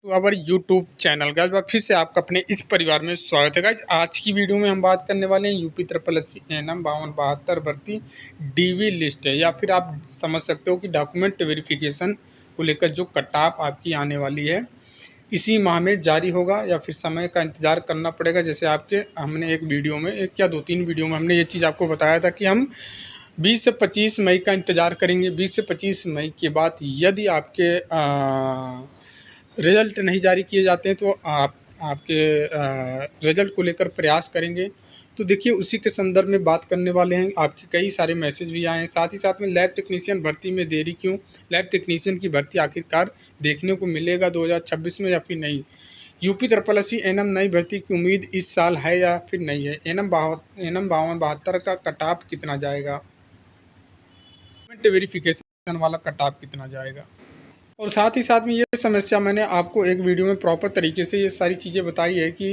To our YouTube channel guys, बार फिर से आपका अपने इस परिवार में स्वागत है गाइस। आज की वीडियो में हम बात करने वाले हैं यूपी ट्रिपल एस एनएम 5272 भर्ती डीवी लिस्ट है, या फिर आप समझ सकते हो कि डॉक्यूमेंट वेरिफिकेशन को लेकर जो कट-ऑफ आपकी आने वाली है इसी माह में जारी होगा, या फिर समय का इंतज़ार करना पड़ेगा। जैसे आपके हमने एक वीडियो में, एक या 2-3 वीडियो में हमने ये चीज़ आपको बताया था कि हम 20 से 25 मई का इंतज़ार करेंगे। 20 से 25 मई के बाद यदि आपके रिज़ल्ट नहीं जारी किए जाते हैं तो आपके रिज़ल्ट को लेकर प्रयास करेंगे। तो देखिए, उसी के संदर्भ में बात करने वाले हैं। आपके कई सारे मैसेज भी आए हैं। साथ ही साथ में लैब टेक्नीशियन भर्ती में देरी क्यों, लैब टेक्नीशियन की भर्ती आखिरकार देखने को मिलेगा 2026 में या फिर नहीं। यूपी ट्रिपल एस एनएम नई भर्ती की उम्मीद इस साल है या फिर नहीं है। एनएम 5272 का कट ऑफ कितना जाएगा, वेरिफिकेशन वाला कट ऑफ कितना जाएगा। और साथ ही साथ में ये समस्या मैंने आपको एक वीडियो में प्रॉपर तरीके से ये सारी चीज़ें बताई है कि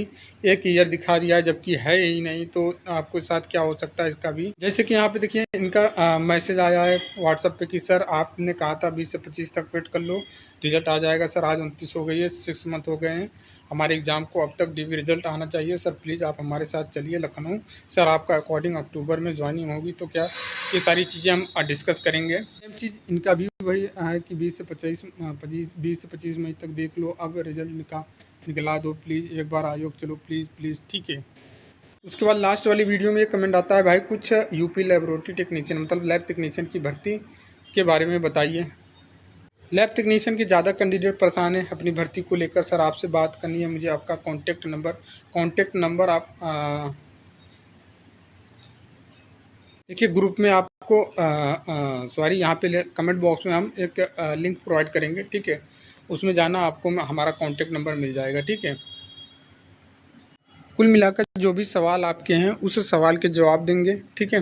एक ईयर दिखा दिया है जबकि है ही नहीं, तो आपके साथ क्या हो सकता है इसका भी। जैसे कि यहाँ पे देखिए, इनका मैसेज आया है व्हाट्सएप पे कि सर आपने कहा था 20 से 25 तक वेट कर लो, रिजल्ट आ जाएगा। सर आज 29 हो गई है, 6 मंथ हो गए हैं हमारे एग्ज़ाम को, अब तक डीवी रिजल्ट आना चाहिए। सर प्लीज़ आप हमारे साथ चलिए लखनऊ। सर आपका अकॉर्डिंग अक्टूबर में ज्वाइनिंग होगी, तो क्या ये सारी चीज़ें हम डिस्कस करेंगे। सेम चीज़ इनका भी वही है कि 20 से 25 मई तक देख लो, अब रिजल्ट निकला दो प्लीज़, एक बार आयोग चलो प्लीज़, ठीक है। उसके बाद लास्ट वाली वीडियो में ये कमेंट आता है, भाई कुछ यूपी लेबोरेटरी टेक्नीशियन मतलब लैब टेक्नीशियन की भर्ती के बारे में बताइए। लैब टेक्नीशियन के ज़्यादा कैंडिडेट परेशान हैं अपनी भर्ती को लेकर। सर आपसे बात करनी है मुझे, आपका कॉन्टेक्ट नंबर आप देखिए ग्रुप में आपको सॉरी यहाँ पे कमेंट बॉक्स में हम एक लिंक प्रोवाइड करेंगे, ठीक है। उसमें जाना, आपको हमारा कॉन्टेक्ट नंबर मिल जाएगा, ठीक है। कुल मिलाकर जो भी सवाल आपके हैं उस सवाल के जवाब देंगे, ठीक है।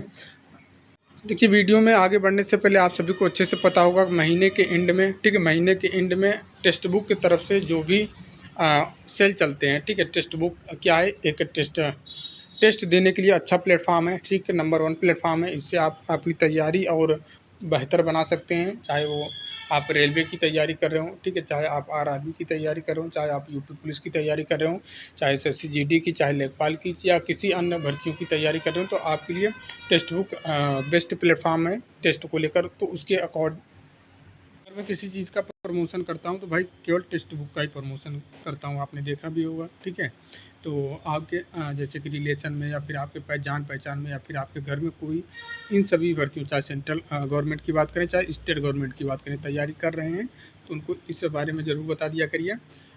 देखिए, वीडियो में आगे बढ़ने से पहले आप सभी को अच्छे से पता होगा महीने के एंड में, ठीक है, महीने के एंड में टेक्स्ट बुक की तरफ से जो भी सेल चलते हैं, ठीक है। टेक्स्ट बुक क्या है, एक टेस्ट देने के लिए अच्छा प्लेटफॉर्म है, ठीक है, नंबर 1 प्लेटफॉर्म है। इससे आप अपनी तैयारी और बेहतर बना सकते हैं, चाहे वो आप रेलवे की तैयारी कर रहे हो, ठीक है, चाहे आप आरआरबी की तैयारी कर रहे हो, चाहे आप यूपी पुलिस की तैयारी कर रहे हो, चाहे एसएससी जीडी की, चाहे लेखपाल की, या किसी अन्य भर्तियों की तैयारी कर रहे हो, तो आपके लिए टेक्स्ट बुक बेस्ट प्लेटफॉर्म है टेस्ट को लेकर। तो उसके अगर मैं किसी चीज़ का प्रमोशन करता हूं तो भाई केवल टेक्स्ट बुक का ही प्रमोशन करता हूं, आपने देखा भी होगा, ठीक है। तो आपके जैसे कि रिलेशन में, या फिर आपके जान पहचान में, या फिर आपके घर में कोई इन सभी भर्तियों, चाहे सेंट्रल गवर्नमेंट की बात करें चाहे स्टेट गवर्नमेंट की बात करें, तैयारी कर रहे हैं तो उनको इस बारे में ज़रूर बता दिया करिए।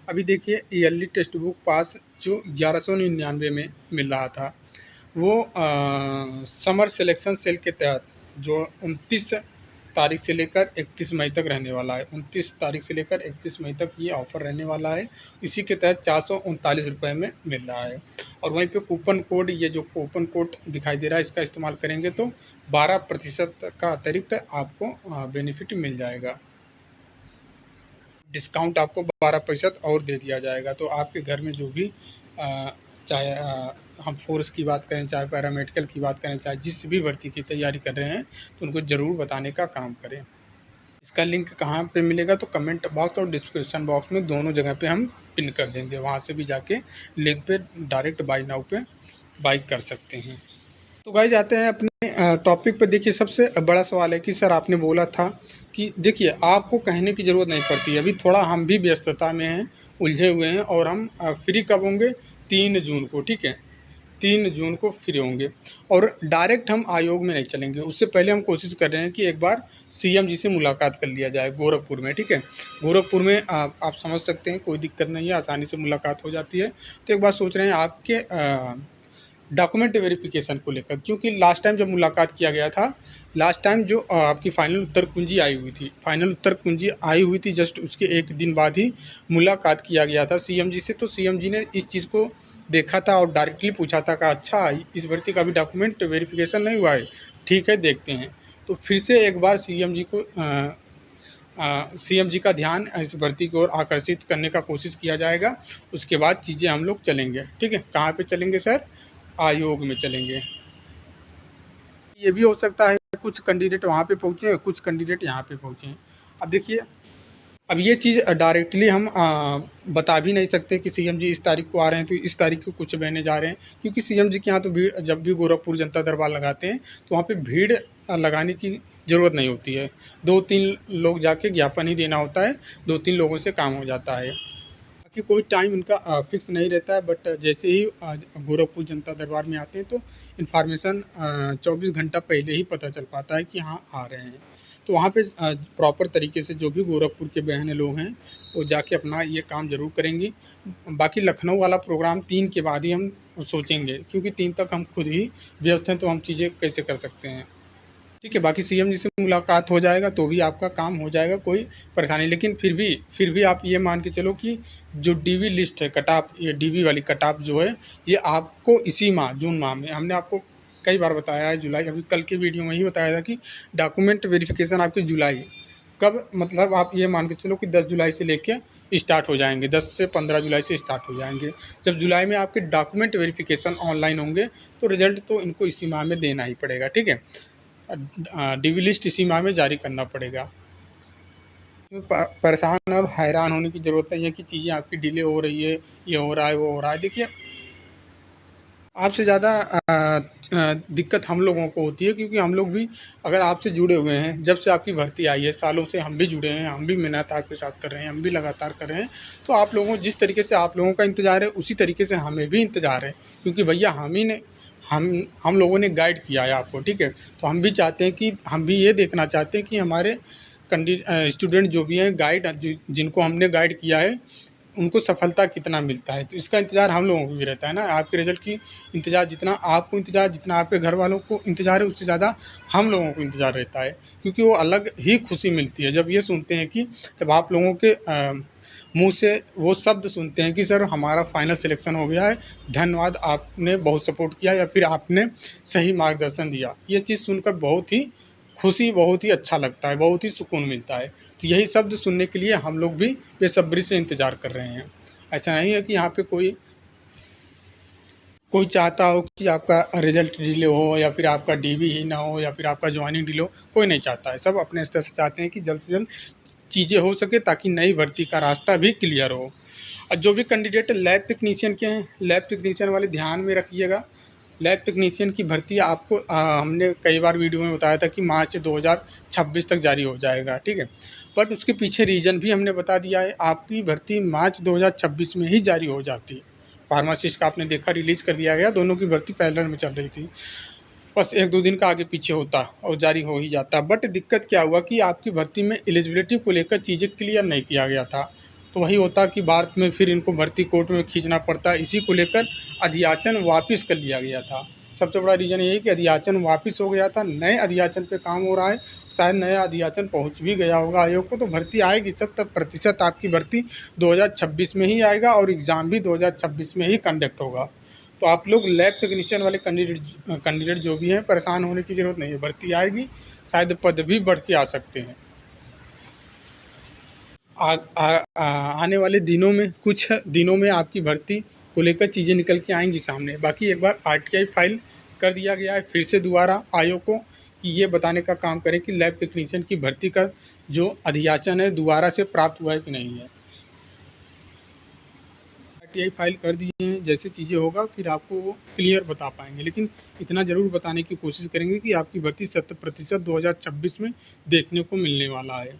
अभी देखिए, ईयरली टेक्स्ट बुक पास जो 1199 में मिल रहा था, वो समर सिलेक्शन सेल के तहत जो 29 तारीख से लेकर 31 मई तक रहने वाला है, 29 तारीख से लेकर 31 मई तक ये ऑफ़र रहने वाला है। इसी के तहत 439 रुपये में मिल रहा है। और वहीं पे कूपन कोड, ये जो कूपन कोड दिखाई दे रहा है, इसका इस्तेमाल करेंगे तो 12% का अतिरिक्त आपको बेनिफिट मिल जाएगा, डिस्काउंट आपको 12% और दे दिया जाएगा। तो आपके घर में जो भी चाहे हम फोर्स की बात करें, चाहे पैरामेडिकल की बात करें, चाहे जिस भी भर्ती की तैयारी कर रहे हैं, तो उनको ज़रूर बताने का काम करें। इसका लिंक कहाँ पे मिलेगा, तो कमेंट बॉक्स और डिस्क्रिप्शन बॉक्स में दोनों जगह पे हम पिन कर देंगे, वहाँ से भी जाके लिंक पे डायरेक्ट बाय नाउ पे बाय कर सकते हैं। तो गाइस जाते हैं अपने टॉपिक पर। देखिए, सबसे बड़ा सवाल है कि सर आपने बोला था कि देखिए आपको कहने की ज़रूरत नहीं पड़ती, अभी थोड़ा हम भी व्यस्तता में हैं, उलझे हुए हैं, और हम फ्री कब होंगे, 3 जून को, ठीक है, 3 जून को फ्री होंगे। और डायरेक्ट हम आयोग में नहीं चलेंगे, उससे पहले हम कोशिश कर रहे हैं कि एक बार सीएम जी से मुलाकात कर लिया जाए गोरखपुर में, ठीक है। गोरखपुर में आप समझ सकते हैं, कोई दिक्कत नहीं है, आसानी से मुलाकात हो जाती है। तो एक बार सोच रहे हैं आपके डॉक्यूमेंट वेरिफिकेशन को लेकर, क्योंकि लास्ट टाइम जब मुलाकात किया गया था, लास्ट टाइम जो आपकी फाइनल उत्तर कुंजी आई हुई थी, जस्ट उसके एक दिन बाद ही मुलाकात किया गया था सीएम जी से। तो सीएम जी ने इस चीज़ को देखा था और डायरेक्टली पूछा था कि अच्छा इस भर्ती का भी डॉक्यूमेंट वेरिफिकेशन नहीं हुआ है, ठीक है देखते हैं। तो फिर से एक बार सीएम जी का ध्यान इस भर्ती की ओर आकर्षित करने का कोशिश किया जाएगा। उसके बाद चीज़ें हम लोग चलेंगे, ठीक है। कहाँ पे चलेंगे सर, आयोग में चलेंगे। ये भी हो सकता है कुछ कैंडिडेट वहाँ पे पहुँचे, कुछ कैंडिडेट यहाँ पे पहुँचे। अब देखिए, अब ये चीज़ डायरेक्टली हम बता भी नहीं सकते कि सीएम जी इस तारीख को आ रहे हैं तो इस तारीख को कुछ बहने जा रहे हैं, क्योंकि सीएम जी के यहाँ तो भीड़, जब भी गोरखपुर जनता दरबार लगाते हैं तो वहाँ पे भीड़ लगाने की ज़रूरत नहीं होती है। 2-3 लोग जाके ज्ञापन ही देना होता है, 2-3 लोगों से काम हो जाता है। बाकी कोई टाइम इनका फिक्स नहीं रहता है, बट जैसे ही गोरखपुर जनता दरबार में आते हैं तो इन्फॉर्मेशन 24 घंटा पहले ही पता चल पाता है कि हाँ आ रहे हैं। तो वहाँ पे प्रॉपर तरीके से जो भी गोरखपुर के बहन लोग हैं वो जाके अपना ये काम ज़रूर करेंगी। बाकी लखनऊ वाला प्रोग्राम 3 के बाद ही हम सोचेंगे, क्योंकि 3 तक हम खुद ही व्यस्त हैं, तो हम चीज़ें कैसे कर सकते हैं। ठीक है, बाकी सीएम जी से मुलाकात हो जाएगा तो भी आपका काम हो जाएगा, कोई परेशानी। लेकिन फिर भी आप ये मान के चलो कि जो डीवी लिस्ट है, कट ऑफ, ये डीवी वाली कट ऑफ जो है, ये आपको इसी माह, जून माह में, हमने आपको कई बार बताया है, जुलाई, अभी कल की वीडियो में ही बताया था कि डॉक्यूमेंट वेरिफिकेशन आपकी जुलाई कब, मतलब आप ये मान के चलो कि 10 जुलाई से लेके स्टार्ट हो जाएंगे, 10 से 15 जुलाई से स्टार्ट हो जाएंगे। जब जुलाई में आपके डॉक्यूमेंट वेरिफिकेशन ऑनलाइन होंगे तो रिजल्ट तो इनको इसी माह में देना ही पड़ेगा। ठीक है, डीवी लिस्ट इसी माह में जारी करना पड़ेगा। परेशान और हैरान होने की ज़रूरत नहीं है कि चीज़ें आपकी डिले हो रही है, ये हो रहा है, वो हो रहा है। देखिए, आपसे ज़्यादा दिक्कत हम लोगों को होती है, क्योंकि हम लोग भी अगर आपसे जुड़े हुए हैं, जब से आपकी भर्ती आई है, सालों से हम भी जुड़े हैं, हम भी मेहनत आपके साथ कर रहे हैं, हम भी लगातार कर रहे हैं। तो आप लोगों, जिस तरीके से आप लोगों का इंतज़ार है, उसी तरीके से हमें भी इंतज़ार है, क्योंकि भैया हम ही ने हम लोगों ने गाइड किया है आपको। ठीक है, तो हम भी चाहते हैं कि, हम भी ये देखना चाहते हैं कि हमारे स्टूडेंट जो भी हैं, गाइड जिनको हमने गाइड किया है, उनको सफलता कितना मिलता है। तो इसका इंतज़ार हम लोगों को भी रहता है ना, आपके रिज़ल्ट की इंतज़ार, जितना आपको इंतज़ार, जितना आपके घर वालों को इंतज़ार है, उससे ज़्यादा हम लोगों को इंतज़ार रहता है। क्योंकि वो अलग ही खुशी मिलती है जब ये सुनते हैं कि, जब आप लोगों के मुँह से वो शब्द सुनते हैं कि सर हमारा फाइनल सिलेक्शन हो गया है, धन्यवाद, आपने बहुत सपोर्ट किया, या फिर आपने सही मार्गदर्शन दिया। ये चीज़ सुनकर बहुत ही खुशी, बहुत ही अच्छा लगता है, बहुत ही सुकून मिलता है। तो यही शब्द सुनने के लिए हम लोग भी बेसब्री से इंतज़ार कर रहे हैं। ऐसा नहीं है कि यहाँ पे कोई चाहता हो कि आपका रिज़ल्ट डिले हो, या फिर आपका डीवी ही ना हो, या फिर आपका जॉइनिंग डिले हो, कोई नहीं चाहता है। सब अपने स्तर से चाहते हैं कि जल्द से जल्द चीज़ें हो सके, ताकि नई भर्ती का रास्ता भी क्लियर हो। और जो भी कैंडिडेट लैब टेक्नीशियन के हैं, लैब टेक्नीशियन वाले ध्यान में रखिएगा। लैब टेक्नीशियन की भर्ती आपको हमने कई बार वीडियो में बताया था कि मार्च 2026 तक जारी हो जाएगा। ठीक है, बट उसके पीछे रीज़न भी हमने बता दिया है, आपकी भर्ती मार्च 2026 में ही जारी हो जाती है। फार्मासिस्ट का आपने देखा, रिलीज़ कर दिया गया, दोनों की भर्ती पैरेलल में चल रही थी। बस 1-2 दिन का आगे पीछे होता और जारी हो ही जाता। बट दिक्कत क्या हुआ कि आपकी भर्ती में एलिजिबिलिटी को लेकर चीज़ें क्लियर नहीं किया गया था। तो वही होता कि बाद में फिर इनको भर्ती कोर्ट में खींचना पड़ता। इसी को लेकर अध्याचन वापस कर लिया गया था। सबसे बड़ा रीज़न यही कि अध्याचन वापस हो गया था, नए अध्याचन पे काम हो रहा है। शायद नया अध्याचन पहुंच भी गया होगा आयोग को, तो भर्ती आएगी, 70% आपकी भर्ती 2026 में ही आएगा, और एग्ज़ाम भी 2026 में ही कंडक्ट होगा। तो आप लोग लैब टेक्नीशियन वाले कैंडिडेट जो भी हैं, परेशान होने की ज़रूरत नहीं है। भर्ती आएगी, शायद पद भी बढ़ के आ सकते हैं। आने वाले दिनों में, कुछ दिनों में आपकी भर्ती को लेकर चीज़ें निकल के आएंगी सामने। बाकी एक बार आरटीआई फाइल कर दिया गया है फिर से दोबारा आयोग को, कि ये बताने का काम करें कि लैब टेक्नीशियन की भर्ती का जो अध्याचन है दोबारा से प्राप्त हुआ है कि नहीं है। आरटीआई फाइल कर दिए हैं, जैसे चीज़ें होगा फिर आपको वो क्लियर बता पाएंगे। लेकिन इतना ज़रूर बताने की कोशिश करेंगे कि आपकी भर्ती 70% 2026 में देखने को मिलने वाला है।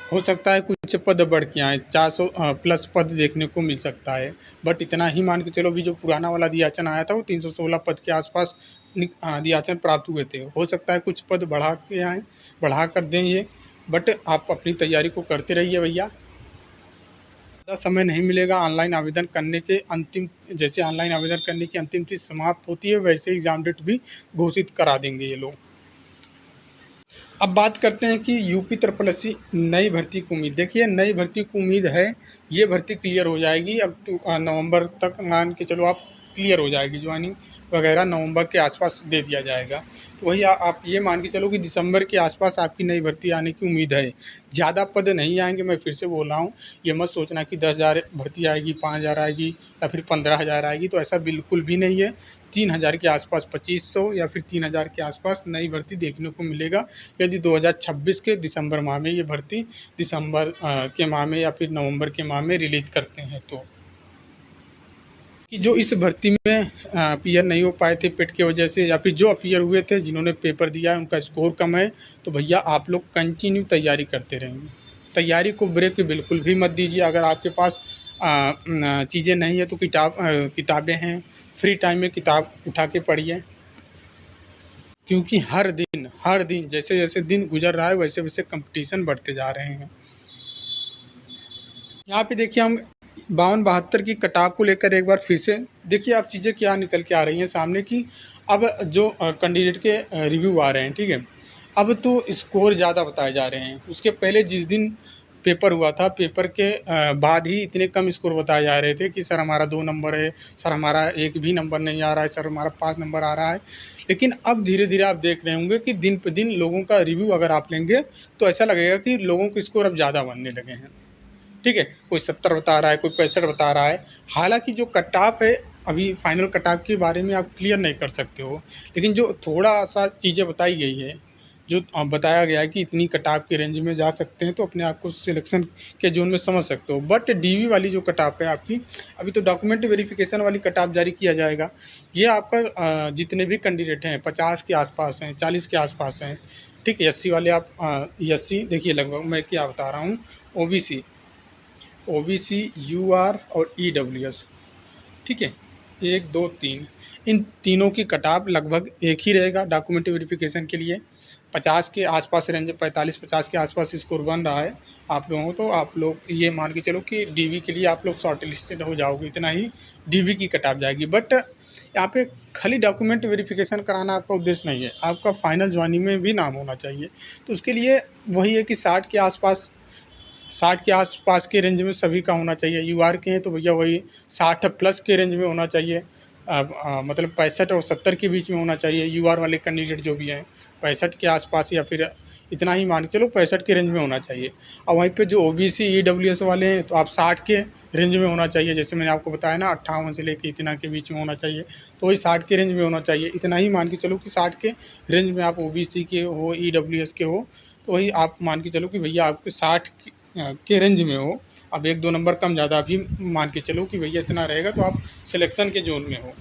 हो सकता है कुछ पद बढ़ के आएँ, 400 प्लस पद देखने को मिल सकता है। बट इतना ही मान के चलो, भी जो पुराना वाला अध्याचन आया था वो 316 पद के आसपास अध्याचन प्राप्त हुए थे। हो सकता है कुछ पद बढ़ा के आएँ, बढ़ा कर दें ये। बट आप अपनी तैयारी को करते रहिए भैया। ज़्यादा समय नहीं मिलेगा ऑनलाइन आवेदन करने के। अंतिम, जैसे ऑनलाइन आवेदन करने की अंतिम तिथि समाप्त होती है, वैसे एग्ज़ाम डेट भी घोषित करा देंगे ये लोग। अब बात करते हैं कि यूपी SSSC नई भर्ती की उम्मीद। देखिए, नई भर्ती की उम्मीद है, ये भर्ती क्लियर हो जाएगी अब नवंबर तक, मान के चलो आप क्लियर हो जाएगी, ज्वाइनिंग वगैरह नवंबर के आसपास दे दिया जाएगा। तो वही आप ये मान के चलो कि दिसंबर के आसपास आपकी नई भर्ती आने की उम्मीद है। ज़्यादा पद नहीं आएंगे, मैं फिर से बोल रहा हूँ, ये मत सोचना कि 10,000 भर्ती आएगी, 5,000 आएगी या फिर 15,000 आएगी, तो ऐसा बिल्कुल भी नहीं है। 3,000 के आसपास 2,500 या फिर 3,000 के आसपास नई भर्ती देखने को मिलेगा, यदि 2026 के दिसंबर माह में ये भर्ती दिसंबर के माह में या फिर नवंबर के माह में रिलीज़ करते हैं। तो कि जो इस भर्ती में अपीयर नहीं हो पाए थे पेट की वजह से, या फिर जो अपीयर हुए थे जिन्होंने पेपर दिया है उनका स्कोर कम है, तो भैया आप लोग कंटिन्यू तैयारी करते रहेंगे। तैयारी को ब्रेक बिल्कुल भी मत दीजिए। अगर आपके पास चीज़ें नहीं है तो किताबें हैं, फ्री टाइम में किताब उठा के पढ़िए, क्योंकि हर दिन जैसे जैसे दिन गुजर रहा है वैसे वैसे कंपटीशन बढ़ते जा रहे हैं। यहाँ पे देखिए हम 52-72 की कटाव को लेकर एक बार फिर से देखिए आप चीज़ें क्या निकल के आ रही हैं सामने की। अब जो कैंडिडेट के रिव्यू आ रहे हैं, ठीक है, अब तो स्कोर ज़्यादा बताए जा रहे हैं। उसके पहले जिस दिन पेपर हुआ था, पेपर के बाद ही इतने कम स्कोर बताए जा रहे थे कि सर हमारा 2 नंबर है, सर हमारा 1 भी नंबर नहीं आ रहा है, सर हमारा 5 नंबर आ रहा है। लेकिन अब धीरे धीरे आप देख रहे होंगे कि दिन पे दिन लोगों का रिव्यू अगर आप लेंगे तो ऐसा लगेगा कि लोगों के स्कोर अब ज़्यादा बनने लगे हैं। ठीक है, कोई 70 बता रहा है, कोई 65 बता रहा है। हालांकि जो कट ऑफ है, अभी फाइनल कट ऑफ के बारे में आप क्लियर नहीं कर सकते हो, लेकिन जो थोड़ा सा चीज़ें बताई गई है, जो बताया गया है कि इतनी कट ऑफ के रेंज में जा सकते हैं, तो अपने आप को सिलेक्शन के जोन में समझ सकते हो। बट डीवी वाली जो कट ऑफ है आपकी, अभी तो डॉक्यूमेंट वेरिफिकेशन वाली कट ऑफ जारी किया जाएगा। ये आपका जितने भी कैंडिडेट हैं 50 के आसपास हैं, 40 के आसपास हैं, ठीक है। एससी वाले आप एससी देखिए, लगभग मैं क्या बता रहा हूँ, ओबीसी, यूआर और ईडब्ल्यूएस, ठीक है, 1 2 3, इन तीनों की कटाव लगभग एक ही रहेगा डॉक्यूमेंट वेरिफिकेशन के लिए। 50 के आसपास रेंज, 45-50 के आसपास स्कोर बन रहा है आप लोगों को, तो आप लोग ये मान के चलो कि डीवी के लिए आप लोग शॉर्ट लिस्टेड हो जाओगे, इतना ही डीवी की कटाव जाएगी। बट यहाँ पे खाली डॉक्यूमेंट वेरिफिकेशन कराना आपका उद्देश्य नहीं है, आपका फाइनल ज्वाइनिंग में भी नाम होना चाहिए। तो उसके लिए वही है कि 60 के आसपास के रेंज में सभी का होना चाहिए। यूआर के हैं तो भैया वही 60 प्लस के रेंज में होना चाहिए। मतलब 65 और 70 के बीच में होना चाहिए। यूआर वाले कैंडिडेट जो भी हैं 65 के आसपास, या फिर इतना ही मान के चलो 65 के रेंज में होना चाहिए। और वहीं पे जो ओबीसी ईडब्ल्यूएस वाले हैं तो आप 60 के रेंज में होना चाहिए। जैसे मैंने आपको बताया ना, 58 से लेकर इतना के बीच में होना चाहिए, तो वही 60 के रेंज में होना चाहिए। इतना ही मान के चलो कि 60 के रेंज में आप ओबीसी के हो, ईडब्ल्यूएस के हो, तो वही आप मान के चलो कि भैया आपके 60 के रेंज में हो। अब 1-2 नंबर कम ज़्यादा भी मान के चलो कि भैया इतना रहेगा, तो आप सिलेक्शन के जोन में हो।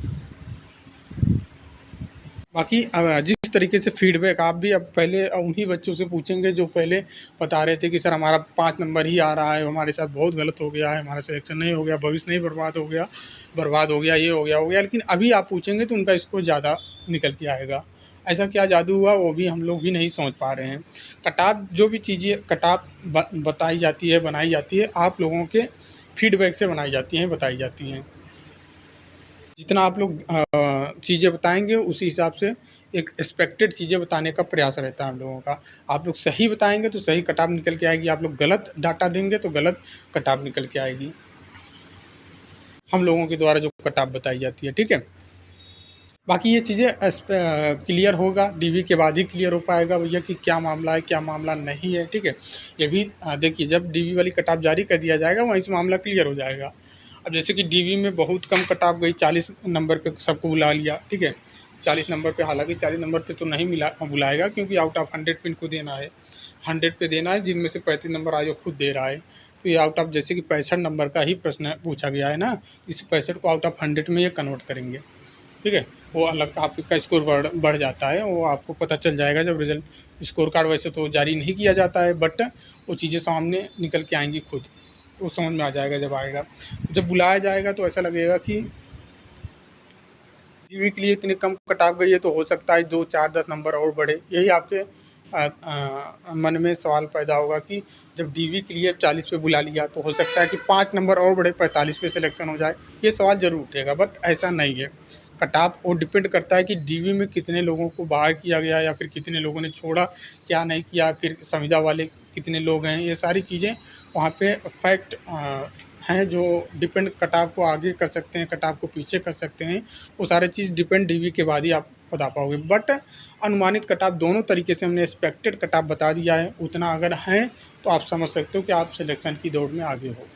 बाकी जिस तरीके से फीडबैक आप भी अब पहले उन्हीं बच्चों से पूछेंगे जो पहले बता रहे थे कि सर हमारा 5 नंबर ही आ रहा है, हमारे साथ बहुत गलत हो गया है, हमारा सिलेक्शन नहीं हो गया, भविष्य नहीं बर्बाद हो गया, ये हो गया। लेकिन अभी आप पूछेंगे तो उनका स्कोर ज़्यादा निकल के आएगा। ऐसा क्या जादू हुआ, वो भी हम लोग भी नहीं समझ पा रहे हैं। कटाव जो भी चीज़ें कटाव बताई जाती है, बनाई जाती है, आप लोगों के फीडबैक से बनाई जाती हैं, बताई जाती हैं। जितना आप लोग चीज़ें बताएंगे उसी हिसाब से एक एक्सपेक्टेड चीज़ें बताने का प्रयास रहता है हम लोगों का। आप लोग सही बताएंगे तो सही कटाव निकल के आएगी, आप लोग गलत डाटा देंगे तो गलत कटाव निकल के आएगी, हम लोगों के द्वारा जो कटाव बताई जाती है, ठीक है। बाकी ये चीज़ें क्लियर होगा, डीवी के बाद ही क्लियर हो पाएगा भैया कि क्या मामला है, क्या मामला नहीं है, ठीक है। ये भी देखिए, जब डीवी वाली कटाव जारी कर दिया जाएगा वहीं से मामला क्लियर हो जाएगा। अब जैसे कि डीवी में बहुत कम कटाव गई, 40 नंबर पे सबको बुला लिया, ठीक है। 40 नंबर पे, हालांकि 40 नंबर पे तो नहीं बुलाएगा, क्योंकि आउट ऑफ 100 पे इनको देना है, 100 पे देना है, जिनमें से 35 नंबर आज वो खुद दे रहा है। तो ये आउट ऑफ, जैसे कि 65 नंबर का ही प्रश्न पूछा गया है ना, इस 65 को आउट ऑफ 100 में ये कन्वर्ट करेंगे, ठीक है। वो अलग आपका स्कोर बढ़ जाता है, वो आपको पता चल जाएगा जब रिजल्ट, स्कोर कार्ड वैसे तो जारी नहीं किया जाता है, बट वो चीज़ें सामने निकल के आएंगी खुद, वो समझ में आ जाएगा जब आएगा। जब बुलाया जाएगा तो ऐसा लगेगा कि डीवी के लिए इतनी कम कटाव गई है, तो हो सकता है 2 4 10 नंबर और बढ़े। यही आपके मन में सवाल पैदा होगा कि जब डीवी के लिए 40 पे बुला लिया तो हो सकता है कि 5 नंबर और बढ़े, 45 पे सिलेक्शन हो जाए। ये सवाल ज़रूर उठेगा, बट ऐसा नहीं है। कटाव वो डिपेंड करता है कि डीवी में कितने लोगों को बाहर किया गया, या फिर कितने लोगों ने छोड़ा, क्या नहीं किया, फिर संविदा वाले कितने लोग हैं, ये सारी चीज़ें वहाँ पे फैक्ट हैं जो डिपेंड कटाव को आगे कर सकते हैं, कटाव को पीछे कर सकते हैं, वो सारी चीज़ डिपेंड डीवी के बाद ही आप बता पाओगे। बट अनुमानित कटाव दोनों तरीके से हमने एक्सपेक्टेड कटाव बता दिया है, उतना अगर हैं तो आप समझ सकते हो कि आप सिलेक्शन की दौड़ में आगे हो।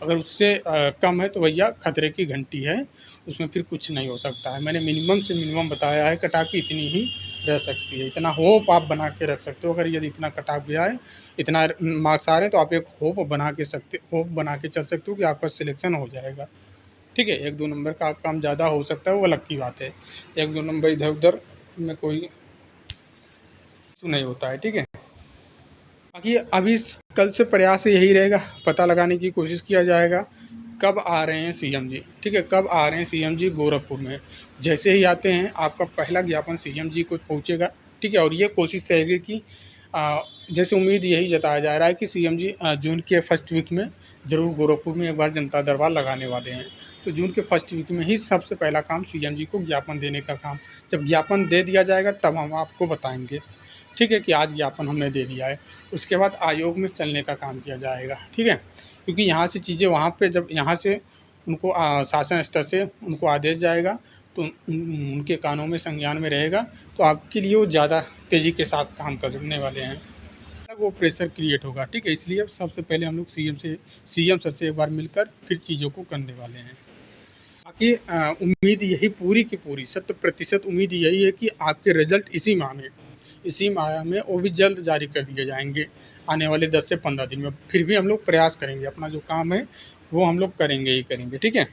अगर उससे कम है तो भैया खतरे की घंटी है, उसमें फिर कुछ नहीं हो सकता है। मैंने मिनिमम से मिनिमम बताया है, कटाव की इतनी ही रह सकती है, इतना होप आप बना के रख सकते हो। अगर यदि इतना कटाव गया है, इतना मार्क्स आ रहे हैं, तो आप एक होप बना के चल सकते हो कि आपका सिलेक्शन हो जाएगा। ठीक है, 1-2 नंबर का काम ज़्यादा हो सकता है, वो अलग की बात है। 1-2 नंबर इधर-उधर में कोई इशू नहीं होता है। ठीक है, बाकी अभी कल से प्रयास यही रहेगा, पता लगाने की कोशिश किया जाएगा कब आ रहे हैं सीएम जी। ठीक है, कब आ रहे हैं सीएम जी गोरखपुर में। जैसे ही आते हैं आपका पहला ज्ञापन सीएम जी को पहुंचेगा। ठीक है, और ये कोशिश रहेगी कि जैसे उम्मीद यही जताया जा रहा है कि सीएम जी जून के फर्स्ट वीक में ज़रूर गोरखपुर में एक बार जनता दरबार लगाने वाले हैं। तो जून के फर्स्ट वीक में ही सबसे पहला काम सीएम जी को ज्ञापन देने का काम, जब ज्ञापन दे दिया जाएगा तब हम आपको बताएंगे। ठीक है, कि आज ज्ञापन हमने दे दिया है। उसके बाद आयोग में चलने का काम किया जाएगा। ठीक है, क्योंकि यहाँ से चीज़ें वहाँ पे जब यहाँ से उनको शासन स्तर से उनको आदेश जाएगा तो उनके कानों में संज्ञान में रहेगा, तो आपके लिए वो ज़्यादा तेज़ी के साथ काम करने वाले हैं, वो प्रेशर क्रिएट होगा। ठीक है, इसलिए सबसे पहले हम लोग सीएम सर से एक बार मिलकर फिर चीज़ों को करने वाले हैं। बाकी उम्मीद यही पूरी की पूरी 100% उम्मीद यही है कि आपके रिजल्ट इसी माह में वो भी जल्द जारी कर दिए जाएंगे, आने वाले 10 से 15 दिन में। फिर भी हम लोग प्रयास करेंगे, अपना जो काम है वो हम लोग करेंगे ही करेंगे। ठीक है,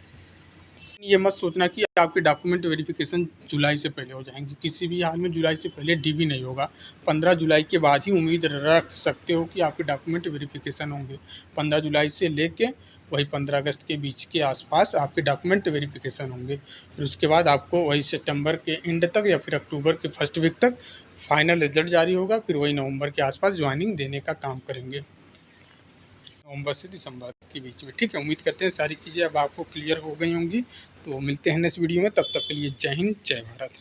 ये मत सोचना कि आपके डॉक्यूमेंट वेरिफिकेशन जुलाई से पहले हो जाएंगे, किसी भी हाल में जुलाई से पहले डीवी नहीं होगा। 15 जुलाई के बाद ही उम्मीद रख सकते हो कि आपके डॉक्यूमेंट वेरिफिकेशन होंगे। 15 जुलाई से लेके वही 15 अगस्त के बीच के आसपास आपके डॉक्यूमेंट वेरिफिकेशन होंगे। फिर उसके बाद आपको वही सितंबर के एंड तक या फिर अक्टूबर के फर्स्ट वीक तक फाइनल रिजल्ट जारी होगा। फिर वही नवंबर के आसपास ज्वाइनिंग देने का काम करेंगे, नवंबर से दिसंबर के बीच में। ठीक है, उम्मीद करते हैं सारी चीज़ें अब आपको क्लियर हो गई होंगी। तो मिलते हैं नेक्स्ट वीडियो में, तब तक के लिए जय हिंद जय भारत।